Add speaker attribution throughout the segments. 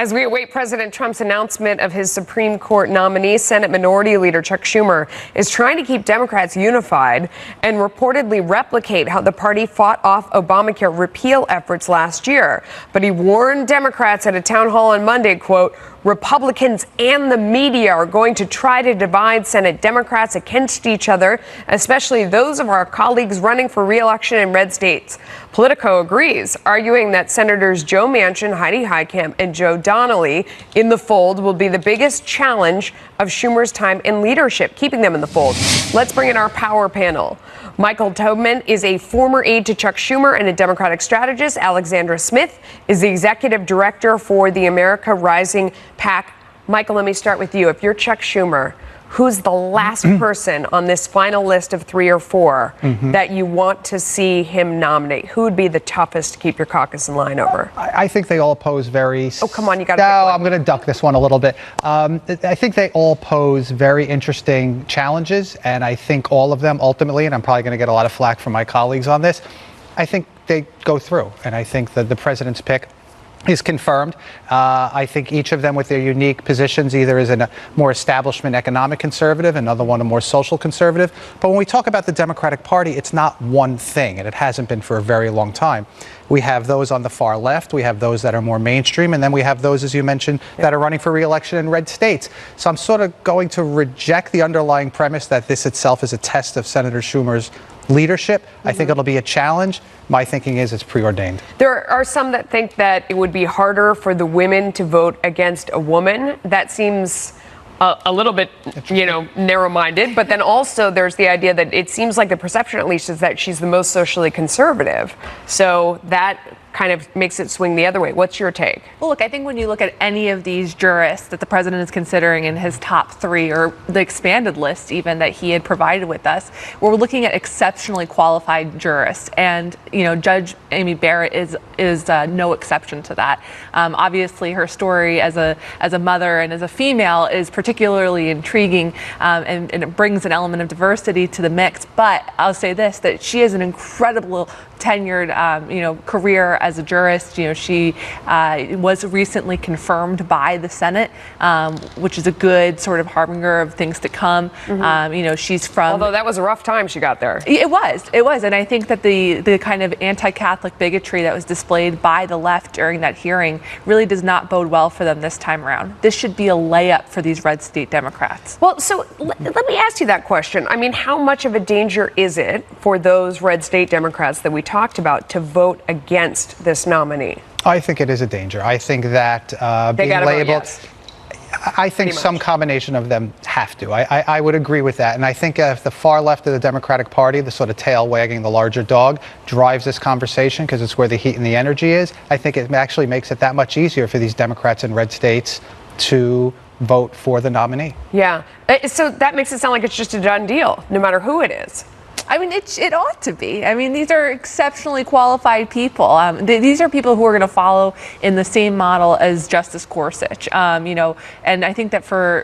Speaker 1: As we await President Trump's announcement of his Supreme Court nominee, Senate Minority Leader Chuck Schumer is trying to keep Democrats unified and reportedly replicate how the party fought off Obamacare repeal efforts last year. But he warned Democrats at a town hall on Monday, quote, Republicans and the media are going to try to divide Senate Democrats against each other, especially those of our colleagues running for re-election in red states. Politico agrees, arguing that Senators Joe Manchin, Heidi Heitkamp, and Joe Donnelly in the fold will be the biggest challenge of Schumer's time in leadership, keeping them in the fold. Let's bring in our power panel. Michael Tobman is a former aide to Chuck Schumer and a Democratic strategist. Alexandra Smith is the executive director for the America Rising PAC. Michael, let me start with you. If you're Chuck Schumer, who's the last person on this final list of 3 or 4 that you want to see him nominate? Who would be the toughest to keep your caucus in line over?
Speaker 2: I think they all pose very...
Speaker 1: Oh, come on, you got to
Speaker 2: No, I'm going to duck this one a little bit. I think they all pose very interesting challenges, and I think all of them ultimately, and I'm probably going to get a lot of flack from my colleagues on this, I think they go through, and I think that the president's pick is confirmed. I think each of them with their unique positions, either is a more establishment economic conservative, another one a more social conservative. But when we talk about the Democratic Party, it's not one thing, and it hasn't been for a very long time. We have those on the far left, we have those that are more mainstream, and then we have those, as you mentioned, that are running for re-election in red states. So I'm sort of going to reject the underlying premise that this itself is a test of Senator Schumer's leadership. I think it'll be a challenge. My thinking is it's preordained.
Speaker 1: There are some that think that it would be harder for the women to vote against a woman. That seems a little bit, narrow-minded. But then also there's the idea that it seems like the perception, at least, is that she's the most socially conservative. So that kind of makes it swing the other way. What's your take?
Speaker 3: Well, look, I think when you look at any of these jurists that the president is considering in his top 3, or the expanded list even that he had provided with us, we're looking at exceptionally qualified jurists. And, Judge Amy Barrett is no exception to that. Obviously, her story as a mother and as a female is particularly intriguing, and it brings an element of diversity to the mix. But I'll say this, that she has an incredible tenured, career as a jurist. She was recently confirmed by the Senate, which is a good sort of harbinger of things to come. She's from...
Speaker 1: Although that was a rough time she got there.
Speaker 3: It was. And I think that the kind of anti-Catholic bigotry that was displayed by the left during that hearing really does not bode well for them this time around. This should be a layup for these red state Democrats.
Speaker 1: Well, so let me ask you that question. I mean, how much of a danger is it for those red state Democrats that we talked about to vote against this nominee?
Speaker 2: I think it is a danger. I think that being labeled...
Speaker 1: Yes.
Speaker 2: I think some combination of them have to. I would agree with that. And I think if the far left of the Democratic Party, the sort of tail wagging the larger dog, drives this conversation because it's where the heat and the energy is, I think it actually makes it that much easier for these Democrats in red states to vote for the nominee.
Speaker 1: Yeah. So that makes it sound like it's just a done deal, no matter who it is.
Speaker 3: I mean, it ought to be. I mean, these are exceptionally qualified people. These are people who are going to follow in the same model as Justice Gorsuch. And I think that for,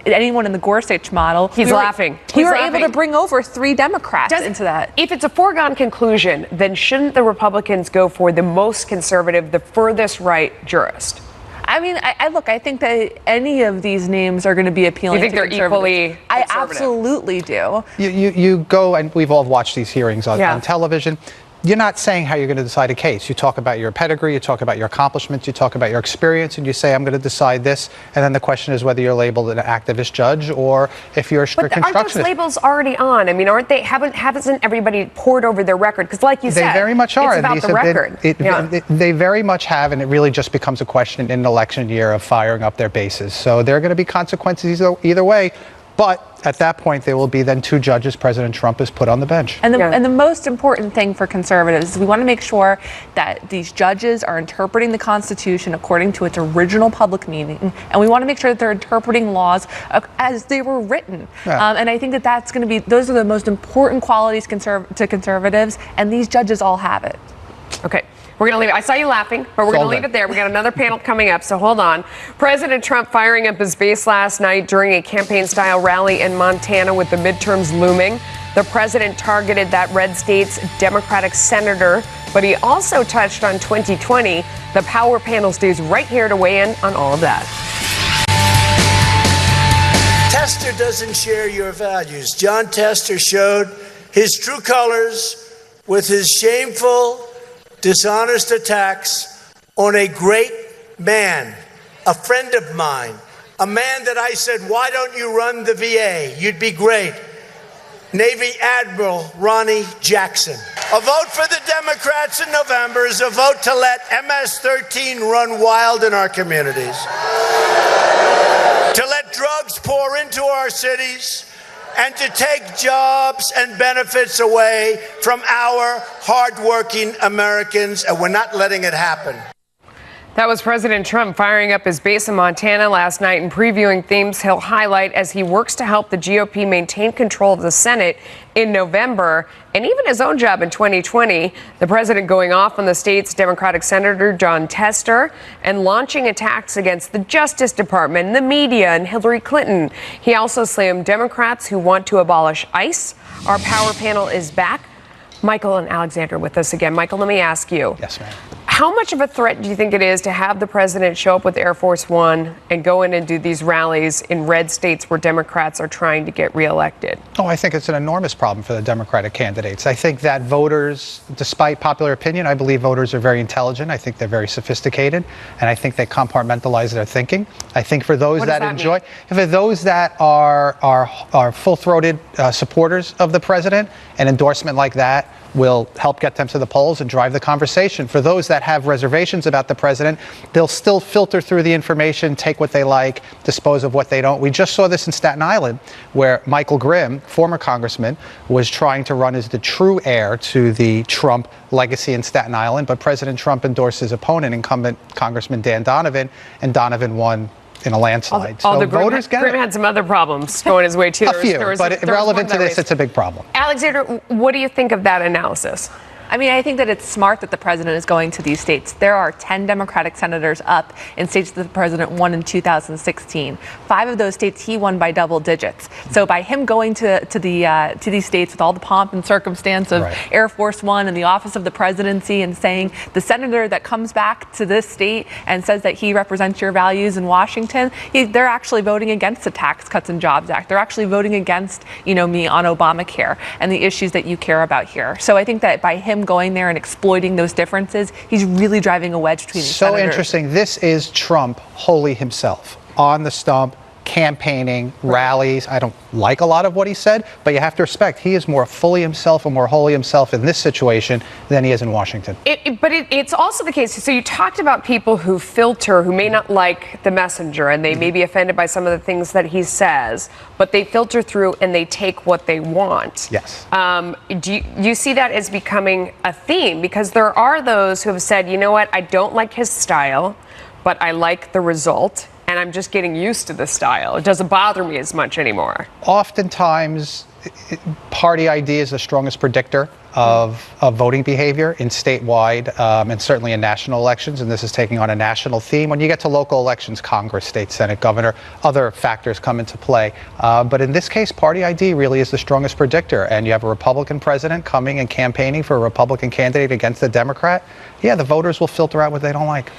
Speaker 3: anyone in the Gorsuch model,
Speaker 1: he's laughing.
Speaker 3: We were able to bring over 3 Democrats into that.
Speaker 1: If it's a foregone conclusion, then shouldn't the Republicans go for the most conservative, the furthest right jurist?
Speaker 3: I mean, I think that any of these names are going to be appealing.
Speaker 1: You think they're equally conservative?
Speaker 3: I absolutely do.
Speaker 2: You go, and we've all watched these hearings on television. You're not saying how you're going to decide a case. You talk about your pedigree, you talk about your accomplishments, you talk about your experience, and you say, I'm going to decide this. And then the question is whether you're labeled an activist judge or if you're a strict constructionist.
Speaker 1: Aren't those labels already on? I mean, aren't they? Hasn't everybody poured over their record? Because like you said,
Speaker 2: they very much are.
Speaker 1: It's about the record.
Speaker 2: They very much have, and it really just becomes a question in an election year of firing up their bases. So there are going to be consequences either way. But at that point, there will be then 2 judges President Trump has put on the bench.
Speaker 3: And the most important thing for conservatives is we want to make sure that these judges are interpreting the Constitution according to its original public meaning. And we want to make sure that they're interpreting laws as they were written. Yeah. And I think that that's going to be, those are the most important qualities to conservatives. And these judges all have it.
Speaker 1: Okay. We're going to leave it. I saw you laughing, but we're going to leave it there. We got another panel coming up, so hold on. President Trump firing up his base last night during a campaign-style rally in Montana with the midterms looming. The president targeted that red state's Democratic senator, but he also touched on 2020. The Power Panel stays right here to weigh in on all of that.
Speaker 4: Tester doesn't share your values. John Tester showed his true colors with his shameful, dishonest attacks on a great man, a friend of mine, a man that I said, why don't you run the VA? You'd be great. Navy Admiral Ronnie Jackson. A vote for the Democrats in November is a vote to let MS-13 run wild in our communities, to let drugs pour into our cities, and to take jobs and benefits away from our hardworking Americans, and we're not letting it happen.
Speaker 1: That was President Trump firing up his base in Montana last night and previewing themes he'll highlight as he works to help the GOP maintain control of the Senate in November and even his own job in 2020. The president going off on the state's Democratic Senator John Tester and launching attacks against the Justice Department, the media, and Hillary Clinton. He also slammed Democrats who want to abolish ICE. Our Power Panel is back. Michael and Alexander with us again. Michael, let me ask you.
Speaker 2: Yes, ma'am.
Speaker 1: How much of a threat do you think it is to have the president show up with Air Force One and go in and do these rallies in red states where Democrats are trying to get reelected?
Speaker 2: Oh, I think it's an enormous problem for the Democratic candidates. I think that voters, despite popular opinion, I believe voters are very intelligent. I think they're very sophisticated, and I think they compartmentalize their thinking. I think for those that enjoy, for those that are full-throated supporters of the president, an endorsement like that will help get them to the polls and drive the conversation. For those that have reservations about the president, they'll still filter through the information, take what they like, dispose of what they don't. We just saw this in Staten Island, where Michael Grimm, former congressman, was trying to run as the true heir to the Trump legacy in Staten Island, but President Trump endorsed his opponent, incumbent Congressman Dan Donovan, and Donovan won in a landslide.
Speaker 1: So voters get it. Grimm had some other problems going his way too.
Speaker 2: A few, but relevant to this, it's a big problem.
Speaker 1: Alexander, what do you think of that analysis?
Speaker 3: I mean, I think that it's smart that the president is going to these states. There are 10 Democratic senators up in states that the president won in 2016. 5 of those states he won by double digits. So by him going to these states with all the pomp and circumstance of Air Force One and the office of the presidency, and saying the senator that comes back to this state and says that he represents your values in Washington, they're actually voting against the Tax Cuts and Jobs Act. They're actually voting against, me on Obamacare and the issues that you care about here. So I think that by him going there and exploiting those differences, he's really driving a wedge between these senators.
Speaker 2: So interesting. This is Trump wholly himself, on the stump, campaigning, rallies. I don't like a lot of what he said, but you have to respect he is more fully himself and more wholly himself in this situation than he is in Washington.
Speaker 1: It's also the case. So you talked about people who filter, who may not like the messenger, and they may be offended by some of the things that he says, but they filter through and they take what they want.
Speaker 2: Yes.
Speaker 1: Do you see that as becoming a theme? Because there are those who have said, you know what, I don't like his style, but I like the result. And I'm just getting used to the style. It doesn't bother me as much anymore.
Speaker 2: Oftentimes, party ID is the strongest predictor of voting behavior in statewide and certainly in national elections. And this is taking on a national theme. When you get to local elections, Congress, state, Senate, governor, other factors come into play. But in this case, party ID really is the strongest predictor. And you have a Republican president coming and campaigning for a Republican candidate against a Democrat. Yeah, the voters will filter out what they don't like.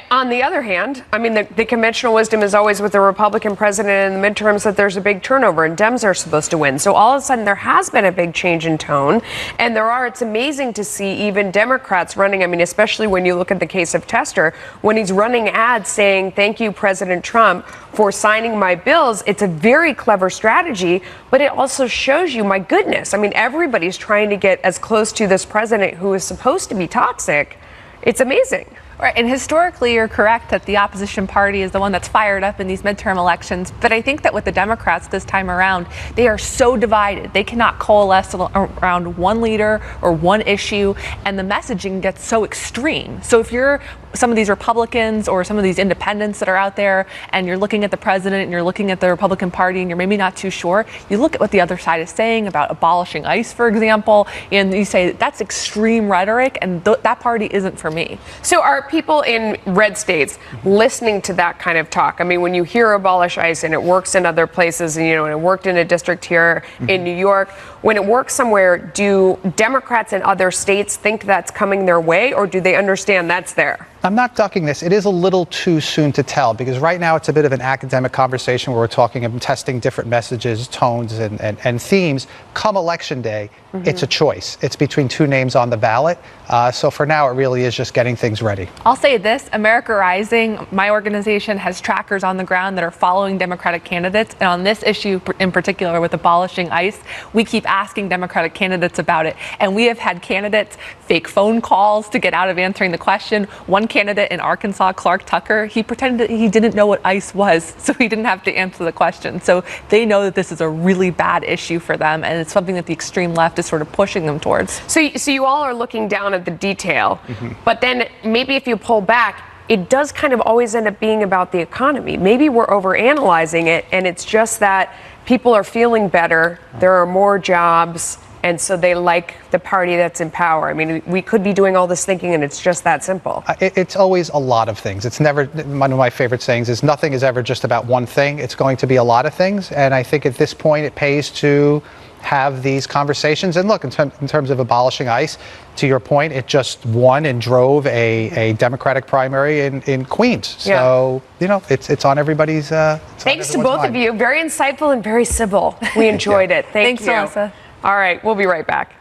Speaker 1: On the other hand, I mean, the conventional wisdom is always with the Republican president in the midterms that there's a big turnover and Dems are supposed to win. So all of a sudden there has been a big change in tone. And it's amazing to see even Democrats running. I mean, especially when you look at the case of Tester, when he's running ads saying, thank you, President Trump, for signing my bills. It's a very clever strategy, but it also shows you, my goodness, I mean, everybody's trying to get as close to this president who is supposed to be toxic. It's amazing.
Speaker 3: Right, and historically, you're correct that the opposition party is the one that's fired up in these midterm elections. But I think that with the Democrats this time around, they are so divided. They cannot coalesce around one leader or one issue, and the messaging gets so extreme. So if you're some of these Republicans or some of these independents that are out there, and you're looking at the president and you're looking at the Republican Party and you're maybe not too sure, you look at what the other side is saying about abolishing ICE, for example, and you say that's extreme rhetoric, and that party isn't for me.
Speaker 1: So our people in red states listening to that kind of talk? I mean, when you hear abolish ICE and it works in other places, and and it worked in a district here in New York, when it works somewhere, do Democrats in other states think that's coming their way, or do they understand that's there?
Speaker 2: I'm not ducking this. It is a little too soon to tell, because right now it's a bit of an academic conversation where we're talking and testing different messages, tones, and themes. Come election day, it's a choice. It's between two names on the ballot. So for now, it really is just getting things ready.
Speaker 3: I'll say this, America Rising, my organization, has trackers on the ground that are following Democratic candidates. And on this issue in particular with abolishing ICE, we keep asking Democratic candidates about it. And we have had candidates fake phone calls to get out of answering the question. One candidate in Arkansas, Clark Tucker, he pretended he didn't know what ICE was, so he didn't have to answer the question. So they know that this is a really bad issue for them, and it's something that the extreme left is sort of pushing them towards.
Speaker 1: So you all are looking down at the detail, but then maybe if you pull back, it does kind of always end up being about the economy. Maybe we're overanalyzing it, and it's just that people are feeling better, there are more jobs, and so they like the party that's in power. I mean, we could be doing all this thinking, and it's just that simple.
Speaker 2: It's always a lot of things. It's never, one of my favorite sayings is nothing is ever just about one thing. It's going to be a lot of things, and I think at this point it pays to have these conversations. And look, in terms of abolishing ICE, to your point, it just won and drove a Democratic primary in Queens. So, it's on everybody's
Speaker 1: Thanks to both of you. Very insightful and very civil. We enjoyed it. Thanks,
Speaker 3: Melissa.
Speaker 1: All right, we'll be right back.